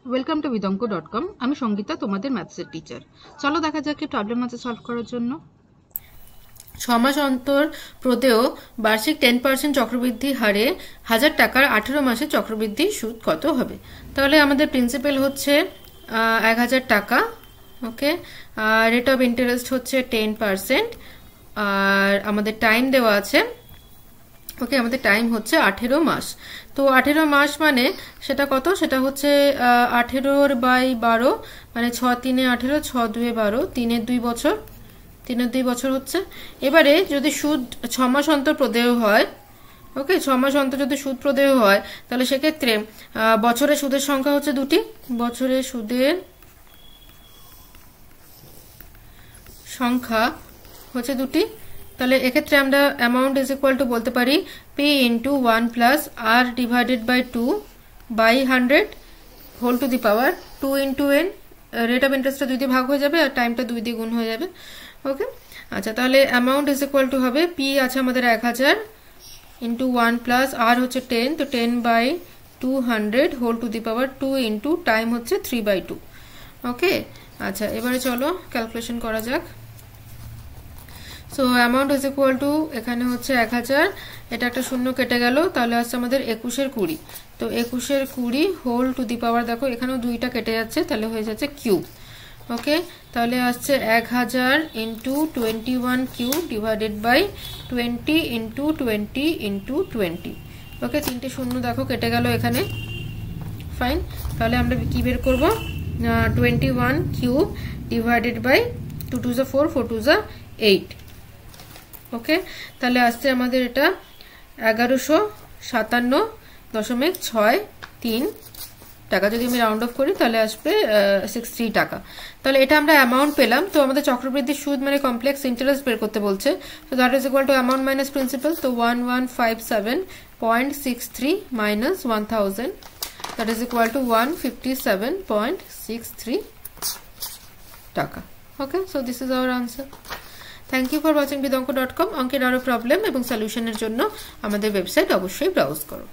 Welcome to vidonko.com। আমি সঙ্গীতা, তোমাদের ম্যাথসের teacher. চলো দেখা যাক কি প্রবলেম আছে সলভ করার জন্য। 6 মাস অন্তর প্রদেয় বার্ষিক 10% চক্রবৃদ্ধি হারে 1000 টাকার 18 মাসে চক্রবৃদ্ধি সুদ কত হবে? তাহলে আমাদের প্রিন্সিপাল হচ্ছে 1000 টাকা, ওকে, আর রেট অফ ইন্টারেস্ট হচ্ছে 10%, আর আমাদের টাইম দেওয়া আছে, ওকে, আমাদের টাইম হচ্ছে 18 মাস। তো 18 মাস মানে সেটা কত? সেটা হচ্ছে 18/12, মানে 6 3 18, 6 2 12, 3 2 বছর, 3 2 বছর হচ্ছে। এবারে যদি সুদ 6 মাস অন্তর প্রদেয় হয়, ওকে, 6 মাস অন্তর যদি সুদ প্রদেয় হয়, তাহলে সেক্ষেত্রে বছরে সুদের সংখ্যা হচ্ছে দুটি, বছরে সুদের সংখ্যা হচ্ছে দুটি। তাহলে এক্ষেত্রে আমরা অ্যামাউন্ট ইজ ইকুয়াল টু বলতে পারি p into 1 plus r divided by 2 by 100 whole to the power 2 into n। Rate of ইন্টারেস্টটা 2 দিয়ে ভাগ হয়ে যাবে আর টাইমটা 2 দিয়ে গুণ হয়ে যাবে, ওকে। আচ্ছা, তাহলে অ্যামাউন্ট ইজ ইকুয়াল টু হবে p আছে আমাদের 1000 ইন্টু 1 প্লাস r হচ্ছে 10, তো 10 by 200 whole to the power 2 into time হচ্ছে 3/2, ওকে। আচ্ছা, এবারে চলো ক্যালকুলেশন করা যাক। So amount is equal to, এখানে হচ্ছে 1000, এটা একটা শূন্য কেটে গেল, তাহলে আসছে আমাদের 21/20। তো 21/20 হোল টু দি পাওয়ার, দেখো এখানেও 2টা কেটে যাচ্ছে, তাহলে হয়ে যাচ্ছে কিউব, ওকে। তাহলে আসছে 1000 into 21 cube divided by 20 into 20 into 20, okay. 3টে শূন্য দেখো কেটে গেল এখানে, ফাইন। তাহলে আমরা কি বের করবো? 21 কিউব ডিভাইডেড বাই 2 2 4, 4 2 8, ওকে। তাহলে আসছে আমাদের এটা 1157.63 টাকা। যদি আমি রাউন্ড অফ করি তাহলে আসবে 63 টাকা। তাহলে এটা আমরা অ্যামাউন্ট পেলাম। তো আমাদের চক্রবৃদ্ধি সুদ মানে কমপ্লেক্স ইন্টারেস্ট বের করতে বলছে। তো that is equal to amount minus principal. তো 1157.63 minus 1000, that is equal to 157.63 টাকা, okay. So this is our answer. Thank you for watching vidonko.com। অঙ্কের আরো প্রবলেম এবং সলিউশনের জন্য আমাদের ওয়েবসাইট অবশ্যই ব্রাউজ করো।